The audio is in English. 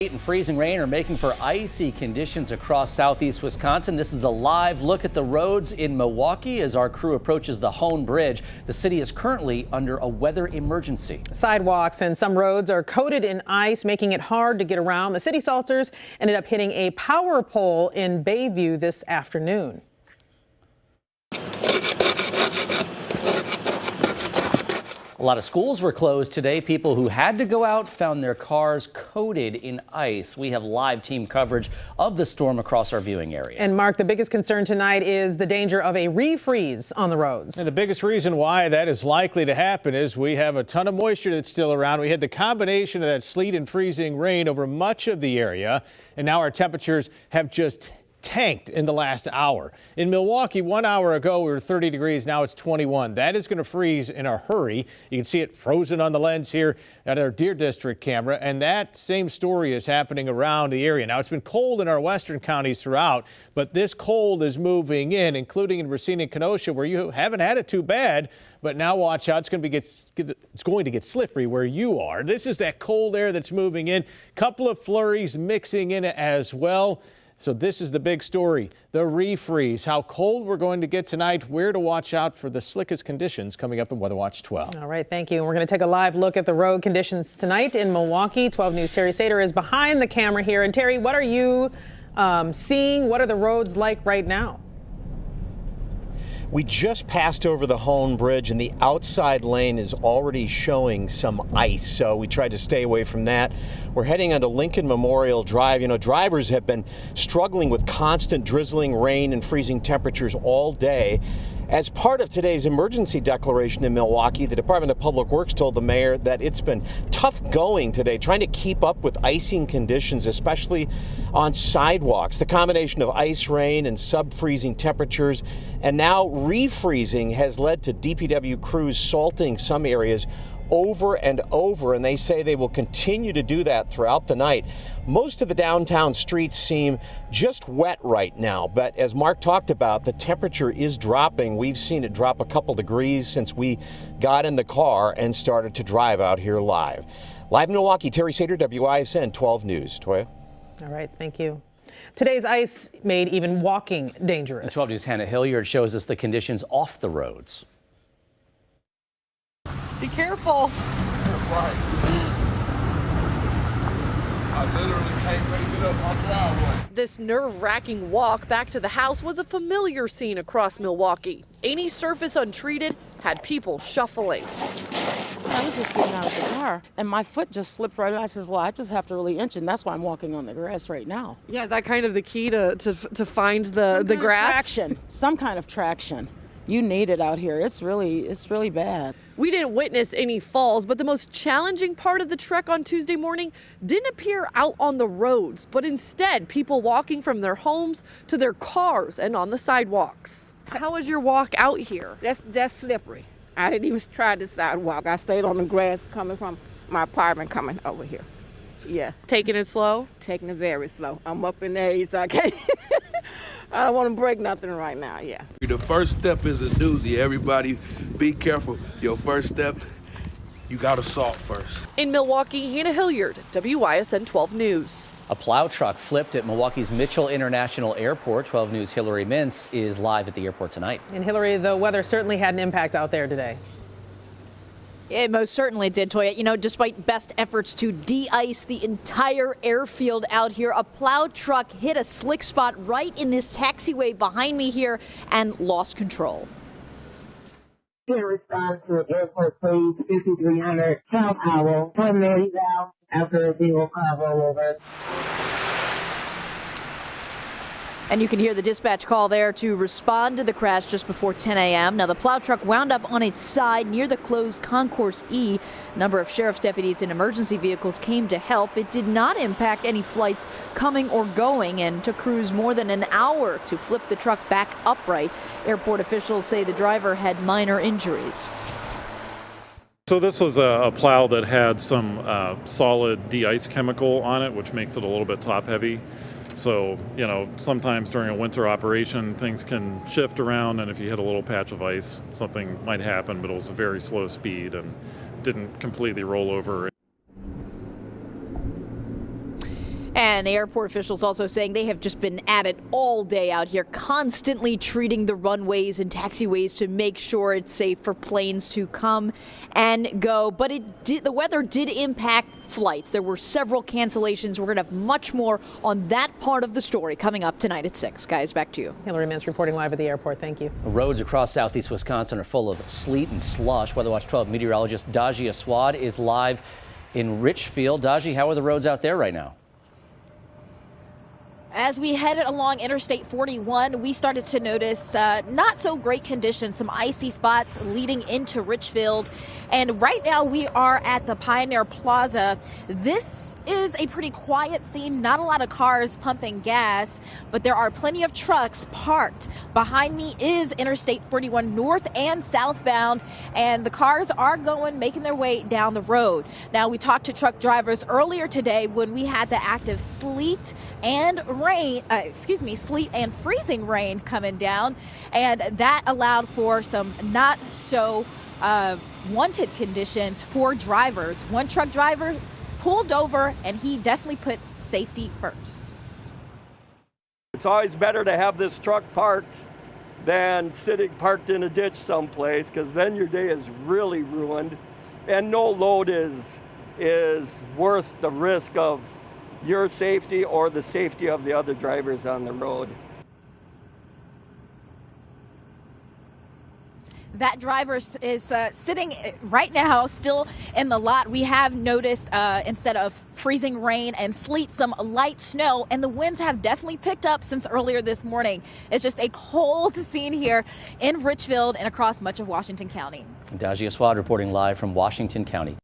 Heat and freezing rain are making for icy conditions across southeast Wisconsin. This is a live look at the roads in Milwaukee as our crew approaches the Hoan Bridge. The city is currently under a weather emergency. Sidewalks and some roads are coated in ice, making it hard to get around. The city salters ended up hitting a power pole in Bayview this afternoon. A lot of schools were closed today. People who had to go out found their cars coated in ice. We have live team coverage of the storm across our viewing area. And Mark, the biggest concern tonight is the danger of a refreeze on the roads. And the biggest reason why that is likely to happen is we have a ton of moisture that's still around. We had the combination of that sleet and freezing rain over much of the area, and now our temperatures have just tanked in the last hour. In Milwaukee, 1 hour ago, we were 30 degrees. Now it's 21. That is going to freeze in a hurry. You can see it frozen on the lens here at our Deer District camera. And that same story is happening around the area. Now, it's been cold in our western counties throughout, but this cold is moving in, including in Racine and Kenosha, where you haven't had it too bad. But now watch out. It's going to get slippery where you are. This is that cold air that's moving in. Couple of flurries mixing in as well. So this is the big story, the refreeze, how cold we're going to get tonight, where to watch out for the slickest conditions coming up in Weather Watch 12. All right, thank you. And we're going to take a live look at the road conditions tonight in Milwaukee. 12 News' Terry Sater is behind the camera here. And Terry, what are you seeing? What are the roads like right now? We just passed over the Hoan Bridge, and the outside lane is already showing some ice, so we tried to stay away from that. We're heading onto Lincoln Memorial Drive. You know, drivers have been struggling with constant drizzling rain and freezing temperatures all day. As part of today's emergency declaration in Milwaukee, the Department of Public Works told the mayor that it's been tough going today, trying to keep up with icing conditions, especially on sidewalks. The combination of ice rain and sub-freezing temperatures and now refreezing has led to DPW crews salting some areas over and over, and they say they will continue to do that throughout the night. Most of the downtown streets seem just wet right now, but as Mark talked about, the temperature is dropping. We've seen it drop a couple degrees since we got in the car and started to drive out here live. Live in Milwaukee, Terry Sater, WISN 12 News. Toya? All right, thank you. Today's ice made even walking dangerous. And 12 News' Hannah Hilliard shows us the conditions off the roads. Be careful. Right. I literally can't make it up my driveway. This nerve-wracking walk back to the house was a familiar scene across Milwaukee. Any surface untreated had people shuffling. I was just getting out of the car, and my foot just slipped right. And I says, well, I just have to really inch, and that's why I'm walking on the grass right now. Yeah, is that kind of the key to find the grass? Traction, some kind of traction. You need it out here. It's really bad. We didn't witness any falls, but the most challenging part of the trek on Tuesday morning didn't appear out on the roads, but instead people walking from their homes to their cars and on the sidewalks. How was your walk out here? That's slippery. I didn't even try the sidewalk. I stayed on the grass coming from my apartment coming over here. Yeah. Taking it slow? Taking it very slow. I'm up in age, so I can't. I don't want to break nothing right now, yeah. The first step is a doozy. Everybody be careful. Your first step, you got to salt first. In Milwaukee, Hannah Hilliard, WISN 12 News. A plow truck flipped at Milwaukee's Mitchell International Airport. 12 News' Hillary Mintz is live at the airport tonight. And Hillary, the weather certainly had an impact out there today. It most certainly did, Toya. You know, despite best efforts to de-ice the entire airfield out here, a plow truck hit a slick spot right in this taxiway behind me here and lost control. In response to airport police 5300 South Owl, terminated out after a single car rollover. And you can hear the dispatch call there to respond to the crash just before 10 a.m. Now, the plow truck wound up on its side near the closed Concourse E. A number of sheriff's deputies and emergency vehicles came to help. It did not impact any flights coming or going and took crews more than an hour to flip the truck back upright. Airport officials say the driver had minor injuries. So this was a plow that had some solid de-ice chemical on it, which makes it a little bit top heavy. So, you know, sometimes during a winter operation, things can shift around, and if you hit a little patch of ice, something might happen, but it was a very slow speed and didn't completely roll over. And the airport officials also saying they have just been at it all day out here, constantly treating the runways and taxiways to make sure it's safe for planes to come and go. But the weather did impact flights. There were several cancellations. We're going to have much more on that part of the story coming up tonight at 6. Guys, back to you. Hillary Mintz reporting live at the airport. Thank you. The roads across southeast Wisconsin are full of sleet and slush. Weather Watch 12 meteorologist Daji Aswad is live in Richfield. Daji, how are the roads out there right now? As we headed along Interstate 41, we started to notice not so great conditions, some icy spots leading into Richfield. And right now we are at the Pioneer Plaza. This is a pretty quiet scene, not a lot of cars pumping gas, but there are plenty of trucks parked. Behind me is Interstate 41 north and southbound, and the cars are making their way down the road. Now, we talked to truck drivers earlier today when we had the active sleet and sleet and freezing rain coming down, and that allowed for some not so wanted conditions for drivers. One truck driver pulled over, and he definitely put safety first. It's always better to have this truck parked than sitting parked in a ditch someplace, because then your day is really ruined, and no load is worth the risk of your safety or the safety of the other drivers on the road. That driver is sitting right now still in the lot. We have noticed instead of freezing rain and sleet, some light snow, and the winds have definitely picked up since earlier this morning. It's just a cold scene here in Richfield and across much of Washington County. Daji Aswad reporting live from Washington County.